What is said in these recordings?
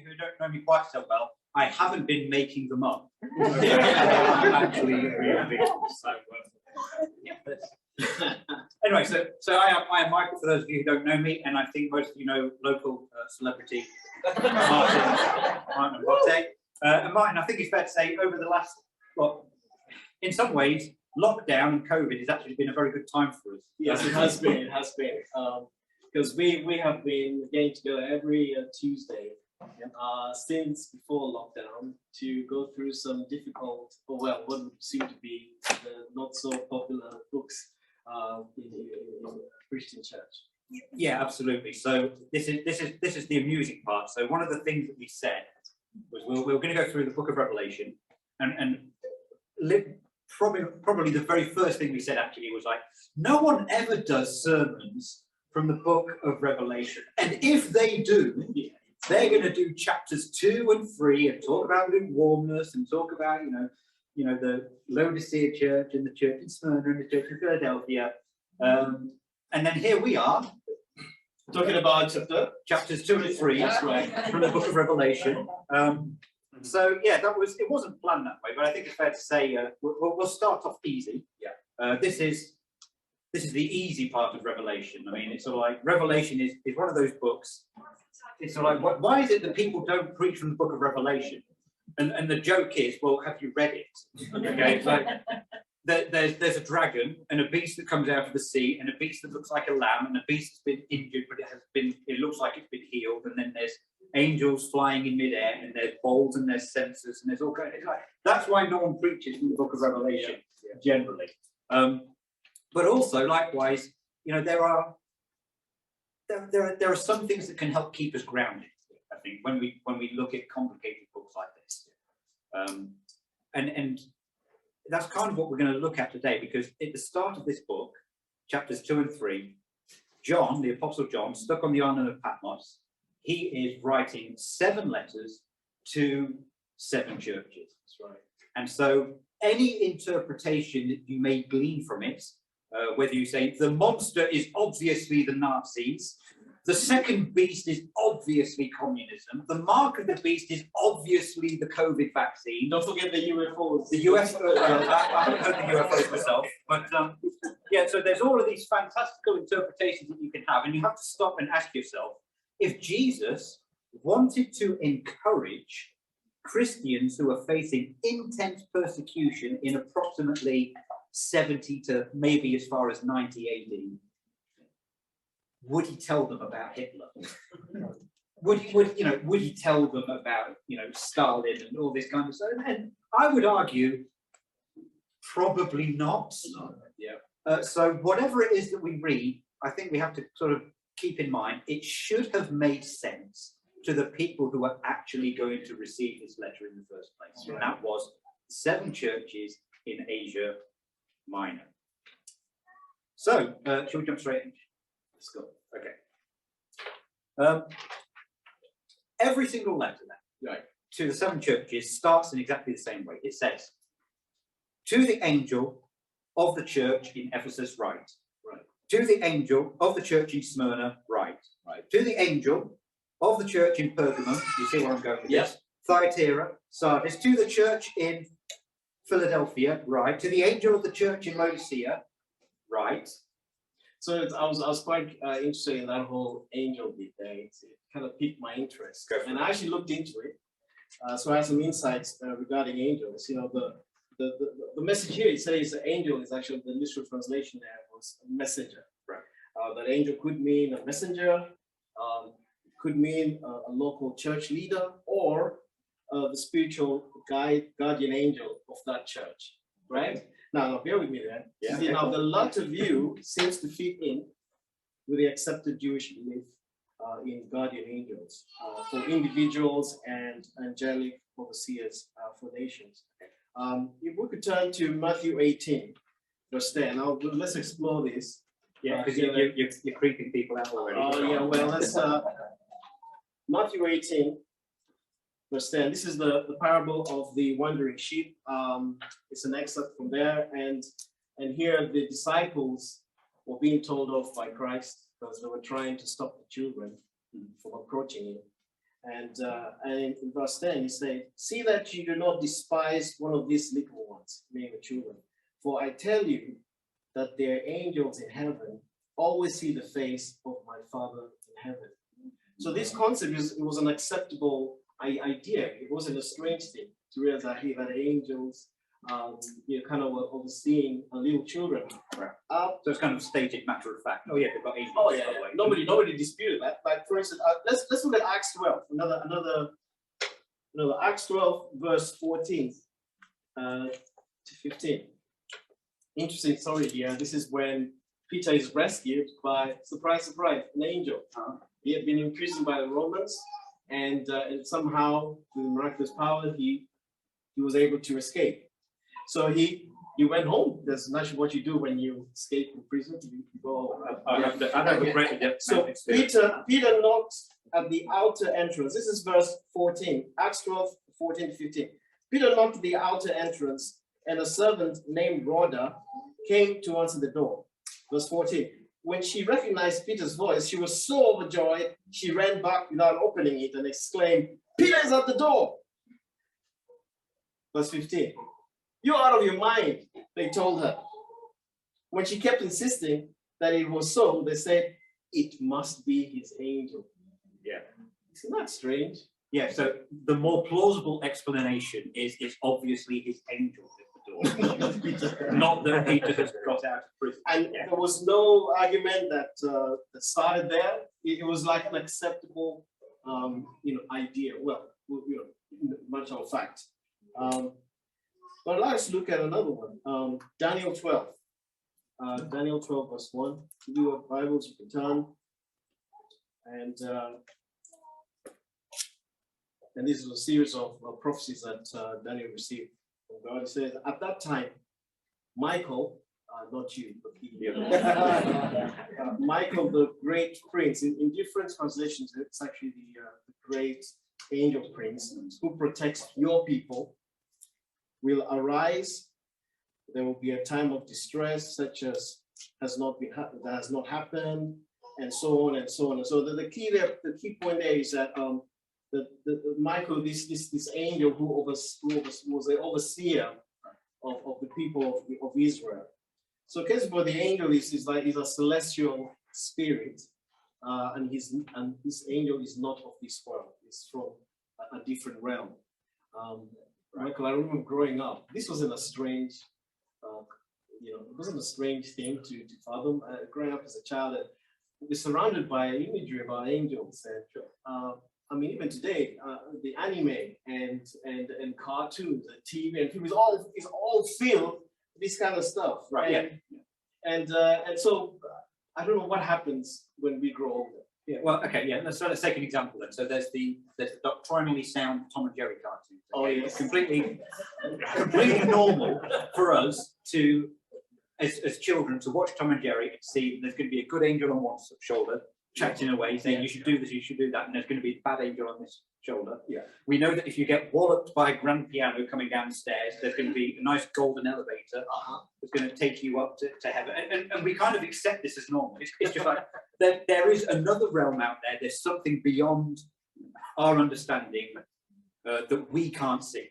who don't know me quite so well, I haven't been making them up. I'm actually really so anyway, so I am Michael, for those of you who don't know me, and I think most of you know local celebrity Martin Botte. And Martin, I think it's fair to say over the last, well, in some ways, lockdown and COVID has actually been a very good time for us. Yes, it has been. Because we have been getting together every Tuesday since before lockdown to go through some difficult, or well, what would seem to be the not so popular books in the Christian church. Yeah, absolutely. So this is the amusing part. So one of the things that we said was we were going to go through the book of Revelation, and probably the very first thing we said actually was like, no one ever does sermons from the book of Revelation, and if they do, they're going to do chapters 2 and 3 and talk about lukewarmness and talk about the Laodicea church and the church in Smyrna and the church in Philadelphia, and then here we are talking about chapters 2 and 3 from the book of Revelation. So yeah, it wasn't planned that way, but I think it's fair to say we'll start off easy. This is the easy part of Revelation. I mean, it's sort of like Revelation is one of those books. It's sort of like, why is it that people don't preach from the book of Revelation? And the joke is, well, have you read it? Okay, so there's a dragon and a beast that comes out of the sea, and a beast that looks like a lamb, and a beast that's been injured, but it looks like it's been healed, and then there's angels flying in midair, and there's bowls and there's censers, and there's all kind of, it's like, that's why no one preaches from the book of Revelation generally. But also, likewise, there are some things that can help keep us grounded, I think, when we look at complicated books like this. And that's kind of what we're going to look at today, because at the start of this book, chapters 2 and 3, John, the Apostle John, stuck on the island of Patmos, he is writing 7 letters to 7 churches. That's right. And so any interpretation that you may glean from it, whether you say the monster is obviously the Nazis, the second beast is obviously communism, the mark of the beast is obviously the COVID vaccine. Don't forget the UFOs. The UFOs, I haven't heard the UFOs myself, but yeah, so there's all of these fantastical interpretations that you can have, and you have to stop and ask yourself, if Jesus wanted to encourage Christians who are facing intense persecution in approximately 70 to maybe as far as 90 AD, would he tell them about Hitler? would he tell them about Stalin and all this kind of stuff? And I would argue probably not. So whatever it is that we read, I think we have to sort of keep in mind it should have made sense to the people who are actually going to receive this letter in the first place. And that was 7 churches in Asia Minor. So, shall we jump straight in? Let's go. Okay. Every single letter then, to the 7 churches starts in exactly the same way. It says, to the angel of the church in Ephesus, write. To the angel of the church in Smyrna, write. To the angel of the church in Pergamum, you see where I'm going with this? Thyatira, Sardis. To the church in Philadelphia, write. To the angel of the church in Laodicea, write. So I was quite interested in that whole angel bit there. It kind of piqued my interest, and I actually looked into it. So I have some insights regarding angels. The message here, it says the angel is actually the literal translation there was a messenger. That angel could mean a messenger, could mean a local church leader, or the spiritual guardian angel of that church. Right? Now, bear with me there. Now, the latter view seems to fit in with the accepted Jewish belief in guardian angels for individuals and angelic overseers for nations. If we could turn to Matthew 18, verse 10. Now, let's explore this. Yeah, because you're creeping people out already. Oh, yeah, well, let's... Matthew 18, verse 10. This is the parable of the wandering sheep. It's an excerpt from there. And here the disciples were being told off by Christ because they were trying to stop the children from approaching him. And in verse 10, he said, "See that you do not despise one of these little ones," meaning the children. "For I tell you that their angels in heaven always see the face of my Father in heaven." So this concept it was an acceptable idea. It wasn't a strange thing to realize that, hey, that angels, kind of were overseeing little children. Right. So it's kind of stated matter of fact. Oh yeah, they've got angels. Oh yeah, nobody disputed that. Like for instance, let's look at Acts 12. Another Acts 12 verse 14 to 15. Interesting story here. This is when Peter is rescued by, surprise, an angel. He had been imprisoned by the Romans, and somehow, with miraculous power, he was able to escape. So he went home. That's naturally what you do when you escape from prison. You go home. So Peter knocked at the outer entrance. This is verse 14, Acts 12, 14 to 15. Peter knocked at the outer entrance, and a servant named Rhoda came to answer the door. Verse 14. When she recognized Peter's voice, she was so overjoyed, she ran back without opening it and exclaimed, "Peter is at the door." Verse 15. "You're out of your mind," they told her. When she kept insisting that it was so, they said, "It must be his angel." Yeah. Isn't that strange? Yeah, so the more plausible explanation is it's obviously his angel at the door, not that Peter has got out of prison. And there was no argument that started there. It was like an acceptable, idea. Well, much of fact. But let's look at another one. Daniel 12. Daniel 12 verse 1. If you have Bibles, you can turn. And this is a series of prophecies that Daniel received from God. He says, at that time, Michael, not you, but he, Michael, the great prince, in different translations, it's actually the great angel prince who protects your people, will arise. There will be a time of distress such as has not happened, and so on and so on. And so the key point there is that Michael, this angel who was the overseer of the people of Israel. So, case for the angel is a celestial spirit, and this angel is not of this world. It's from a different realm. Michael, I remember growing up. This wasn't a strange, it wasn't a strange thing to fathom. Growing up as a child, we're surrounded by imagery about angels, and even today, the anime and cartoons and TV and film is all filled with this kind of stuff, right? And so I don't know what happens when we grow older. Yeah. Well, okay. Yeah. Let's take an example then. So there's the doctrinally sound Tom and Jerry cartoons. Okay? Oh, yes. It's completely normal for us to, as children, to watch Tom and Jerry and see there's going to be a good angel on one shoulder, chatting away, saying you should do this, you should do that, and there's going to be a bad angel on this shoulder. Yeah. We know that if you get walloped by a grand piano coming down the stairs, there's going to be a nice golden elevator that's going to take you up to heaven. And we kind of accept this as normal. It's just like there is another realm out there. There's something beyond our understanding that we can't see.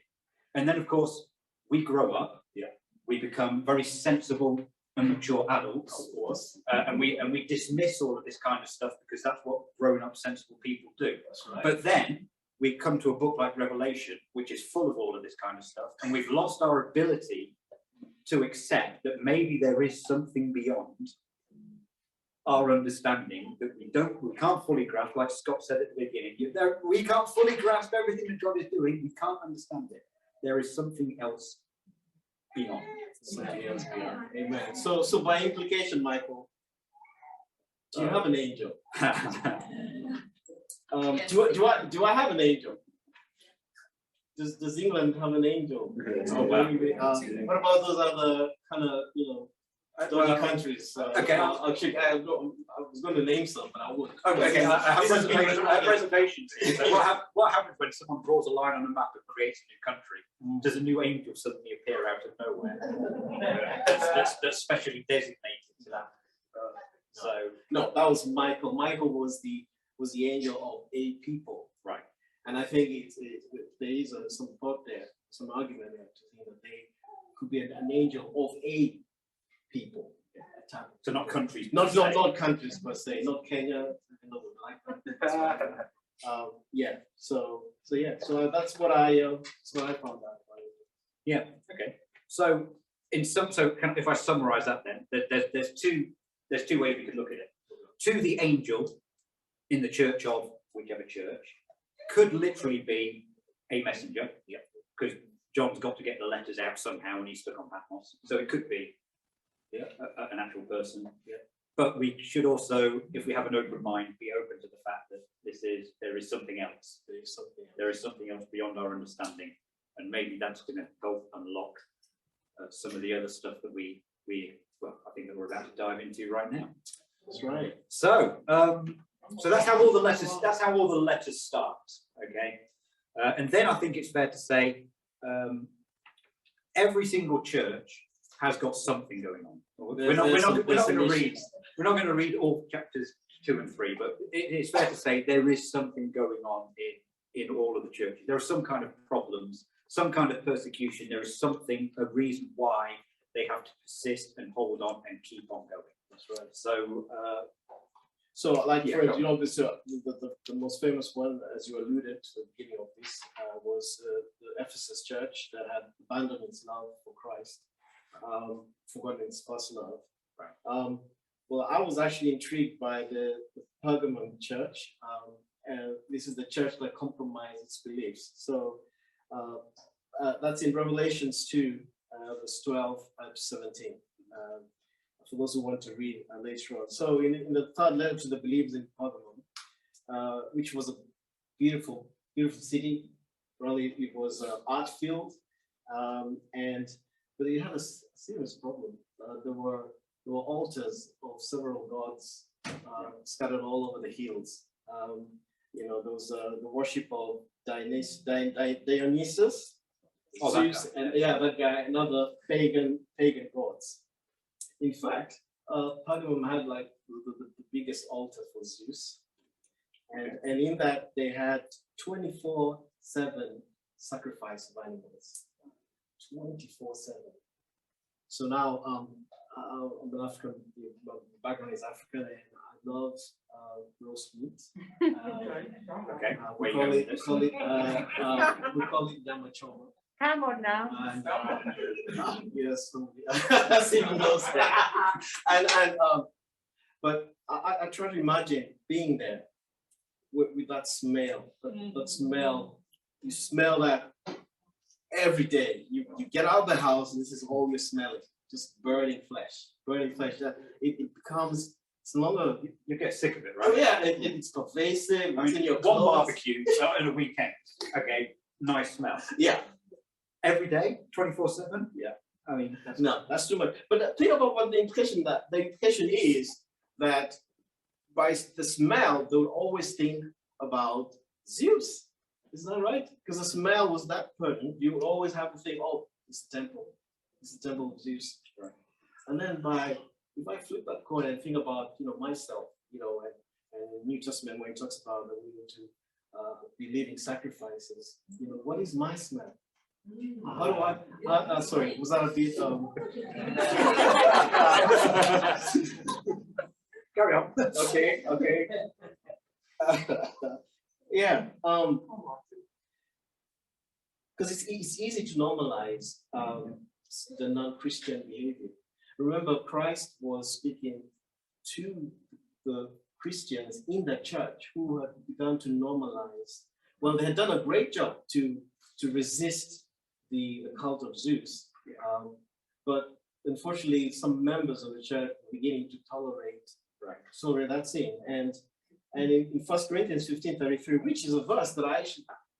And then, of course, we grow up. Yeah. We become very sensible and mature adults, of course, and we dismiss all of this kind of stuff because that's what grown-up, sensible people do. That's right. But then we come to a book like Revelation, which is full of all of this kind of stuff, and we've lost our ability to accept that maybe there is something beyond our understanding that we can't fully grasp. Like Scott said at the beginning, we can't fully grasp everything that God is doing. We can't understand it. There is something else beyond. Amen. So by implication, Michael, do you have an angel? Do I have an angel? Does England have an angel? What about those other kind of dodgy countries? Okay, I was going to name some, but I wouldn't. Okay, I have reservations. So what happens when someone draws a line on a map and creates a new country? Does a new angel suddenly appear out of nowhere that's specially designated to that? No, that was Michael. Michael was the angel of a people. Right. And I think there is some thought there, some argument there to think that they could be an angel of a people at a time. So not countries. Not countries per se, not Kenya. Yeah. So that's what I found out. Yeah. Okay. So if I summarize that, then there's two ways we could look at it. To the angel in the church of whichever church could literally be a messenger. Yeah. Because John's got to get the letters out somehow, and he's stuck on Patmos. So it could be an actual person. Yeah. But we should also, if we have an open mind, be open to the fact that there is something else. There is something else beyond our understanding, and maybe that's going to help unlock some of the other stuff that I think that we're about to dive into right now. That's right. So that's how all the letters. That's how all the letters start. Okay, and then I think it's fair to say every single church has got something going on. We're not going to read all chapters 2 and 3, but it's fair to say there is something going on in all of the churches. There are some kind of problems, some kind of persecution. There is a reason why they have to persist and hold on and keep on going. That's right. So, the most famous one, as you alluded to at the beginning of this, was the Ephesus church that had abandoned its love for Christ, forgotten its first love. Right. Well, I was actually intrigued by the Pergamon church, and this is the church that compromised its beliefs. So that's in Revelations 2, verse 12 to 17. For those who want to read later on. So in the third letter to the believers in Pergamon, which was a beautiful, beautiful city. Really, it was art-filled, but it had a serious problem. There were altars of several gods scattered all over the hills. There was the worship of Dionysus, Zeus, and that guy, another pagan gods. In fact, Pergamum had like the biggest altar for Zeus, and in that they had 24/7 sacrifice of animals. 24/7. So now, I'm an African. My background is African, and I love roast meat. Okay. We call it nyama choma. Come on now. Yes, even those. But I try to imagine being there with that smell. That smell. You smell that every day. You get out of the house and this is all you smell it. Just burning flesh. It becomes. It's no longer. You get sick of it, right? Oh yeah, it's pervasive. I mean, your one barbecue on a weekend. Okay, nice smell. Yeah. Every day, 24/7. Yeah. I mean, that's too much. But think about what the implication is that by the smell, they would always think about Zeus. Isn't that right? Because the smell was that potent, you would always have to think, oh, it's the temple. It's the temple of Zeus. Right. And then if I flip that coin and think about, myself, and New Testament when it talks about that we need to be living sacrifices, what is my smell? How do I? Sorry, was that a bit? Carry on. Okay. Yeah. Because it's easy to normalize the non-Christian behavior. Remember, Christ was speaking to the Christians in the church who had begun to normalize. Well, they had done a great job to resist the cult of Zeus, but unfortunately, some members of the church were beginning to tolerate that sin. And in 1 Corinthians 15:33, which is a verse that I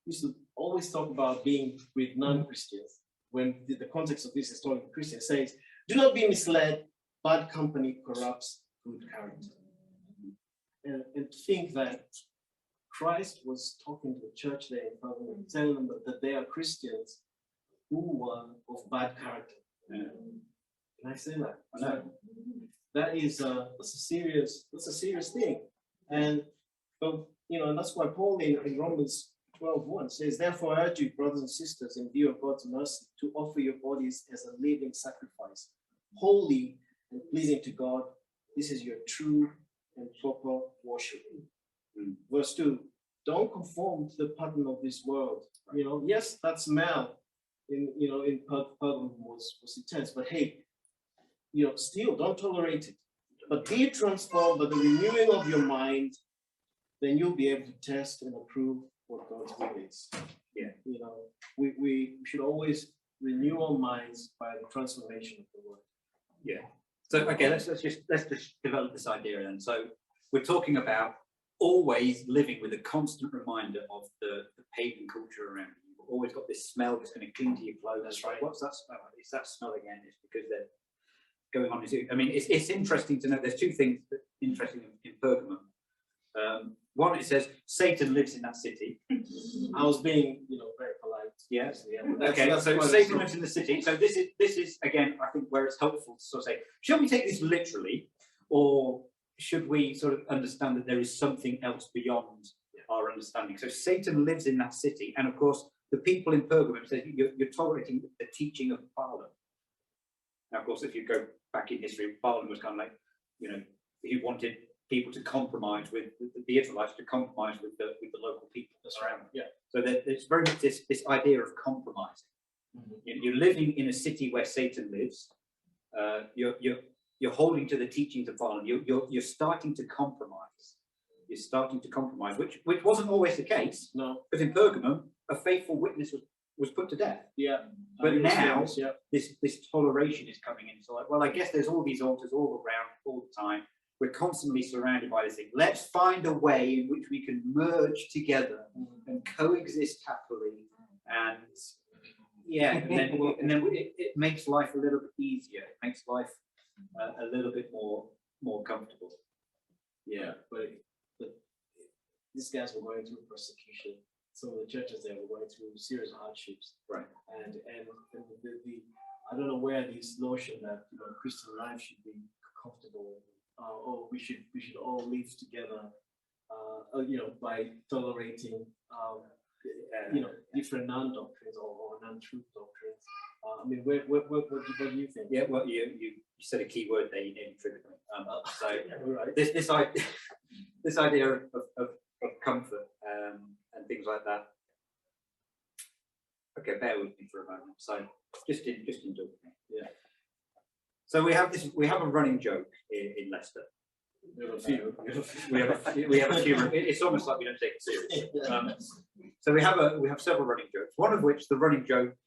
used to always talk about being with non-Christians, when the context of this is talking to Christians, says, "Do not be misled. Bad company corrupts good character." And think that Christ was talking to the church there in Pergamum, telling them that they are Christians who were of bad character. Yeah. Can I say that? No. That's a serious thing. And that's why Paul in Romans 12:1 says, therefore I urge you, brothers and sisters, in view of God's mercy, to offer your bodies as a living sacrifice, holy and pleasing to God. This is your true and proper worship. Verse 2, don't conform to the pattern of this world. Yes, that smell in Pergamum was intense, but hey, still don't tolerate it. But be transformed by the renewing of your mind, then you'll be able to test and approve what God's will is. Yeah. We should always renew our minds by the transformation of the word. Yeah. So okay, let's just develop this idea then. So we're talking about always living with a constant reminder of the pagan culture around you. You've always got this smell that's going to cling to your clothes. That's right. What's that smell? It's that smell again. It's because they're going on. I mean, it's interesting to know. There's two things that are interesting in Pergamum. One, it says Satan lives in that city. I was being, very polite. Yes. Yeah. Okay. So Satan lives in the city. So this is again, I think, where it's helpful to sort of say, should we take this literally, or should we sort of understand that there is something else beyond our understanding? So Satan lives in that city, and of course, the people in Pergamum say you're tolerating the teaching of Balaam. Now, of course, if you go back in history, Balaam was kind of like, he wanted people to compromise with the Israelites, to compromise with the local people around. Yeah. So there's very much this idea of compromising. Mm-hmm. You're living in a city where Satan lives. You're holding to the teachings of Balaam. You're starting to compromise. You're starting to compromise, which wasn't always the case. No. Because in Pergamum, a faithful witness was put to death. Yeah. But now this toleration is coming in. So like, well, I guess there's all these altars all around all the time. We're constantly surrounded by this thing. Let's find a way in which we can merge together and coexist happily. And and then it makes life a little bit easier. It makes life a little bit more comfortable. Yeah, but these guys were going through persecution. Some of the churches there were going through serious hardships. Right. And the I don't know where this notion that Christian life should be comfortable. We should all live together, by tolerating, different non-doctrines or non-truth doctrines. I mean, what do you think? Yeah, well, you said a key word there. You nearly triggered me. So right. this idea of comfort and things like that. Okay, bear with me for a moment. So just indulge me. Yeah. So we have a running joke in Leicester. We have a few. We have a few. It's almost like we don't take it seriously. So we have several running jokes. One of which, the running joke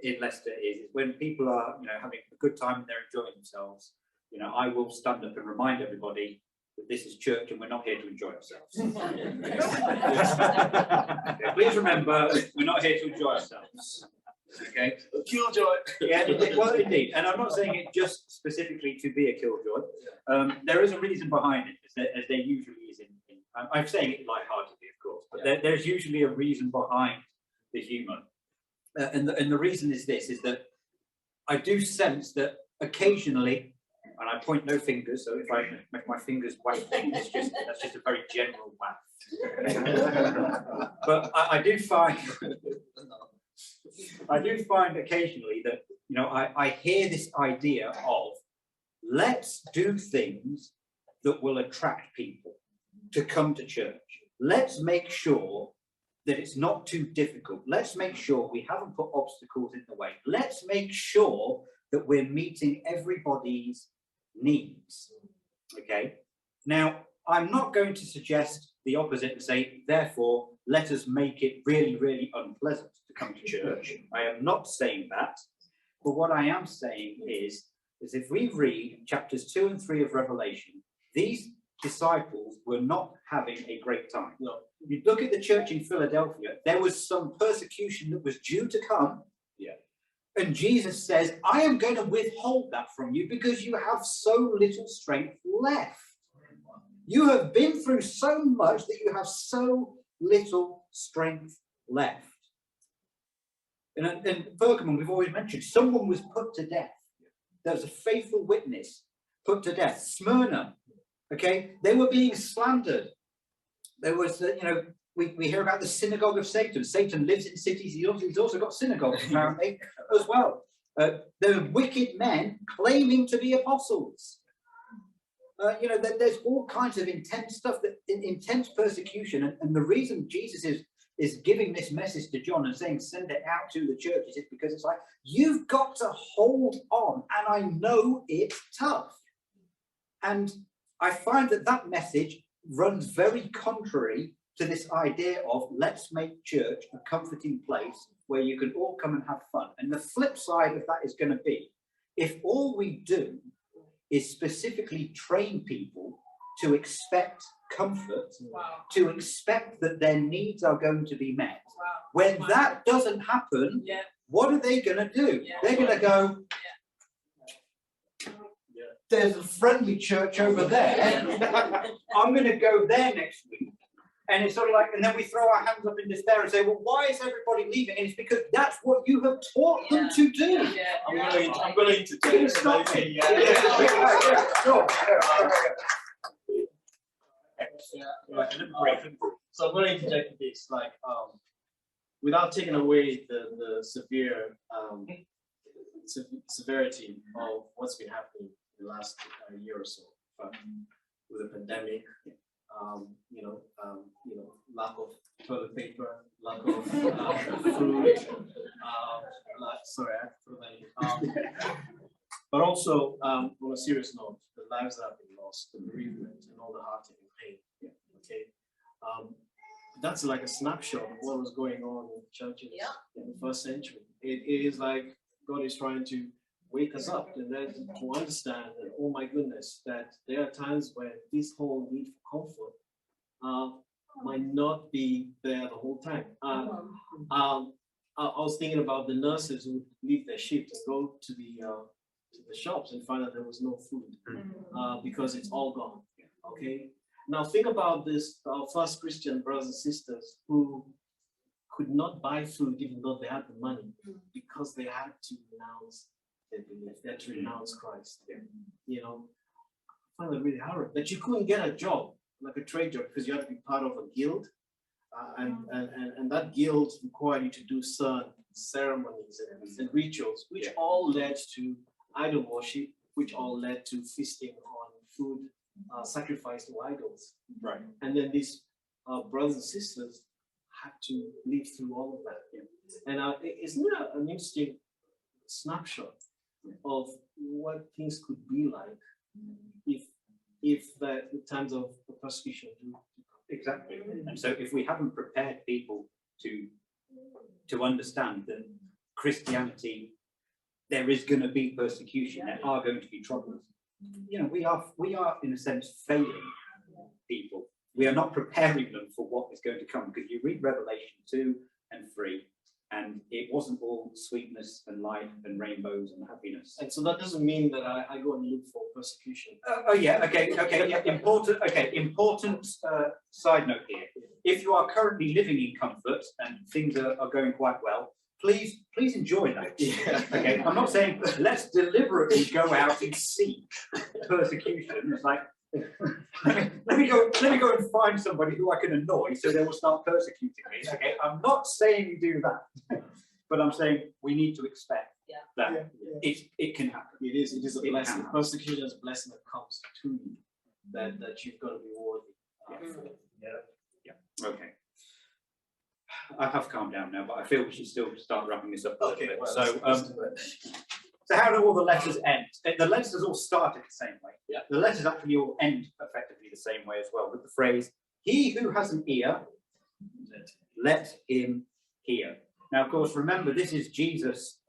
in Leicester is when people are having a good time and they're enjoying themselves. I will stand up and remind everybody that this is church and we're not here to enjoy ourselves. Okay, please remember, we're not here to enjoy ourselves. Okay, killjoy. Yeah, well, indeed, and I'm not saying it just specifically to be a killjoy. There is a reason behind it, as there usually is in I'm saying it lightheartedly, of course, but there's usually a reason behind the humour, and the reason is this: is that I do sense that occasionally, and I point no fingers, so if I make my fingers wag, that's just a very general wag. But I do find. I do find occasionally that I hear this idea of let's do things that will attract people to come to church. Let's make sure that it's not too difficult. Let's make sure we haven't put obstacles in the way. Let's make sure that we're meeting everybody's needs. Okay. Now, I'm not going to suggest the opposite and say, therefore, let us make it really, really unpleasant to come to church. I am not saying that. But what I am saying is if we read chapters 2 and 3 of Revelation, these disciples were not having a great time. No. You look at the church in Philadelphia, there was some persecution that was due to come. Yeah. And Jesus says, I am going to withhold that from you because you have so little strength left. You have been through so much that you have so little strength left. And Pergamum, we've always mentioned, someone was put to death. There was a faithful witness put to death. Smyrna, okay, they were being slandered. There was, we hear about the synagogue of Satan. Satan lives in cities. He's also got synagogues, apparently, as well. There are wicked men claiming to be apostles. There's all kinds of intense stuff, intense persecution. And the reason Jesus is giving this message to John and saying, send it out to the churches, is because it's like, you've got to hold on. And I know it's tough. And I find that message runs very contrary to this idea of let's make church a comforting place where you can all come and have fun. And the flip side of that is going to be, if all we do is specifically train people to expect comfort, to expect that their needs are going to be met, when that doesn't happen, what are they going to do? They're going to go, there's a friendly church over there. I'm going to go there next week. And it's sort of like, and then we throw our hands up in despair and say, well, why is everybody leaving? And it's because that's what you have taught them to do. I'm going to interject. Stop me. Sure. So I'm going to interject this, like, without taking away the severe severity of what's been happening in the last year or so, with the pandemic. Lack of toilet paper, lack of food. Sorry, I have to throw that in. But also, on a serious note, the lives that have been lost, the bereavement, and all the heartache and pain. Okay, that's like a snapshot of what was going on in churches in the first century. It is like God is trying to wake us up and then to understand that, oh my goodness, that there are times when this whole need for comfort might not be there the whole time. I was thinking about the nurses who would leave their shift and go to the shops and find out there was no food because it's all gone. Okay. Now think about this: our first Christian brothers and sisters who could not buy food even though they had the money because they had to renounce their belief. They had to renounce Christ. I find that really hard. That you couldn't get a job, like a trade job, because you had to be part of a guild, and that guild required you to do certain ceremonies and rituals, which all led to idol worship, which all led to feasting on food sacrificed to idols. Right. And then these brothers and sisters had to live through all of that. And isn't that an interesting snapshot of what things could be like if the times of persecution do? Exactly. And so if we haven't prepared people to understand that Christianity, there is going to be persecution, there are going to be troubles. We are in a sense failing people. We are not preparing them for what is going to come, because you read Revelation 2 and 3, and it wasn't all sweetness and light and rainbows and happiness. And so that doesn't mean that I go and look for persecution. Important side note here. If you are currently living in comfort and things are going quite well, please enjoy that. Okay, I'm not saying let's deliberately go out and seek persecution. It's like let me go and find somebody who I can annoy so they will start persecuting me. Okay, I'm not saying you do that, but I'm saying we need to expect that it can happen. It is a blessing. Persecution is a blessing that comes to you that you've got to be worthy. Okay. I have calmed down now, but I feel we should still start wrapping this up a little bit. So how do all the letters end? The letters all started the same way. Yeah. The letters actually all end effectively the same way as well, with the phrase, "He who has an ear, let him hear." Now, of course, remember, this is Jesus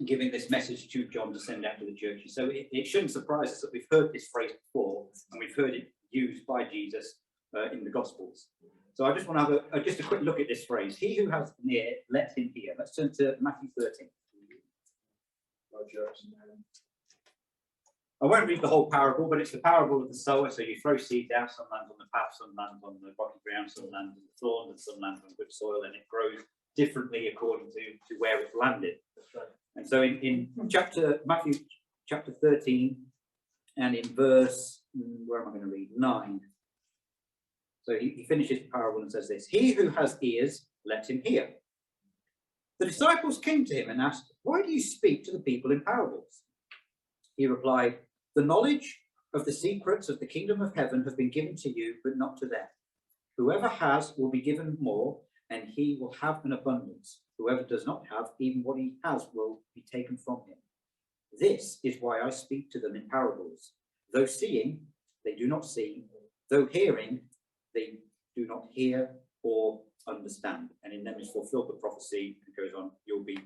giving this message to John to send out to the churches. So it shouldn't surprise us that we've heard this phrase before, and we've heard it used by Jesus in the Gospels. So I just want to have just a quick look at this phrase. He who has an ear, let him hear. Let's turn to Matthew 13. I won't read the whole parable, but it's the parable of the sower. So you throw seeds out, some lands on the path, some lands on the rocky ground, some lands on the thorns, and some lands on good soil, and it grows differently according to where it's landed. That's right. And so in Matthew chapter 13, and in verse, where am I going to read? 9. So he finishes the parable and says this: "He who has ears, let him hear." The disciples came to him and asked, "Why do you speak to the people in parables?" He replied, "The knowledge of the secrets of the kingdom of heaven have been given to you, but not to them. Whoever has will be given more, and he will have an abundance. Whoever does not have, even what he has will be taken from him. This is why I speak to them in parables. Though seeing, they do not see. Though hearing, they do not hear or understand. And in them is fulfilled the prophecy." It goes on, "You'll be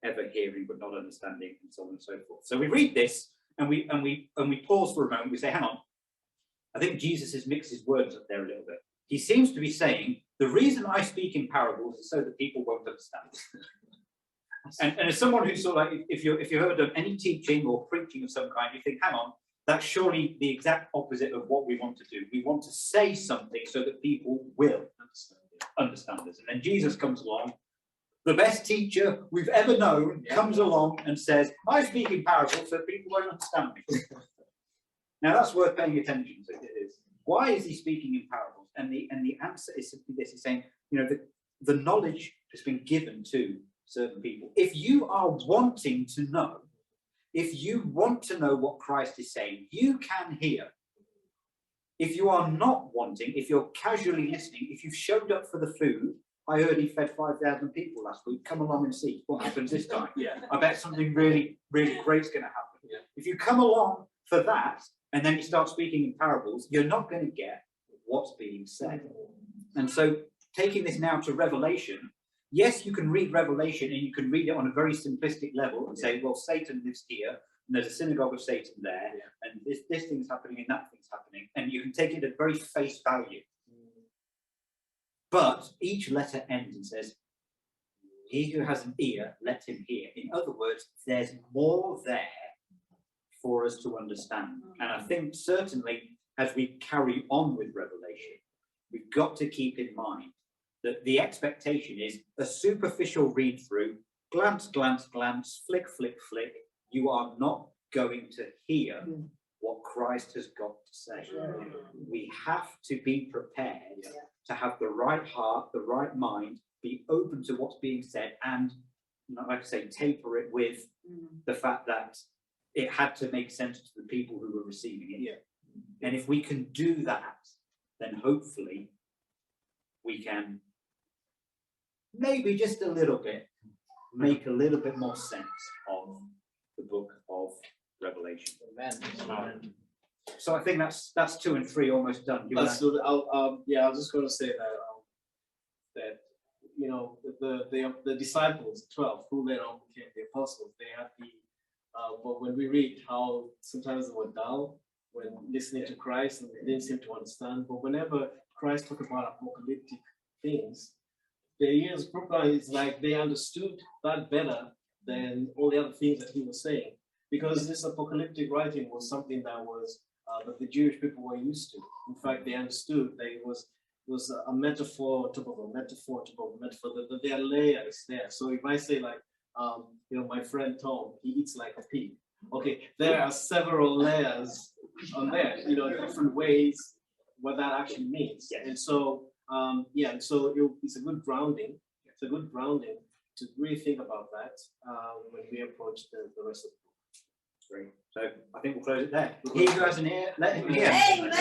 ever hearing but not understanding," and so on and so forth. So we read this and we pause for a moment. We say, hang on, I think Jesus has mixed his words up there a little bit. He seems to be saying, the reason I speak in parables is so that people won't understand. and as someone who's sort of like, if you've ever done any teaching or preaching of some kind, you think, hang on, that's surely the exact opposite of what we want to do. We want to say something so that people will understand us. And then Jesus comes along, the best teacher we've ever known, comes along and says, I speak in parables so people won't understand me. Now that's worth paying attention to. It is. Why is he speaking in parables? And the answer is simply this: he's saying, the knowledge has been given to certain people. If you are wanting to know, if you want to know what Christ is saying, you can hear. If you are not wanting, if you're casually listening, if you've showed up for the food, I heard he fed 5,000 people last week. Come along and see what happens this time. Yeah. I bet something really, really great's going to happen. Yeah. If you come along for that, and then you start speaking in parables, you're not going to get what's being said. And so taking this now to Revelation, yes, you can read Revelation and you can read it on a very simplistic level and say, well, Satan lives here, and there's a synagogue of Satan there, and this thing's happening and that thing's happening, and you can take it at very face value. But each letter ends and says, he who has an ear, let him hear. In other words, there's more there for us to understand. And I think certainly as we carry on with Revelation, we've got to keep in mind that the expectation is a superficial read through, glance, glance, glance, flick, flick, flick. You are not going to hear what Christ has got to say. We have to be prepared to have the right heart, the right mind, be open to what's being said, and, like I say, taper it with the fact that it had to make sense to the people who were receiving it. And if we can do that, then hopefully we can maybe just a little bit make a little bit more sense of the book of Revelation. Amen. So I think that's 2 and 3 almost done. I was just going to say that the disciples, 12, who later on became the apostles, they had but when we read how sometimes they were dull when listening to Christ and they didn't seem to understand, but whenever Christ talked about apocalyptic things, their ears probably, it's like they understood that better than all the other things that he was saying, because this apocalyptic writing was something that was that the Jewish people were used to. In fact, they understood that it was a metaphor on top of a metaphor on top of a metaphor. That there are layers there. So if I say like, my friend Tom, he eats like a pig. Okay, there are several layers on there. Different ways what that actually means. And so, it's a good grounding. It's a good grounding to really think about that when we approach the rest of the book. Great. So I think we'll close it there. He who has an ear, let him hear. Amen.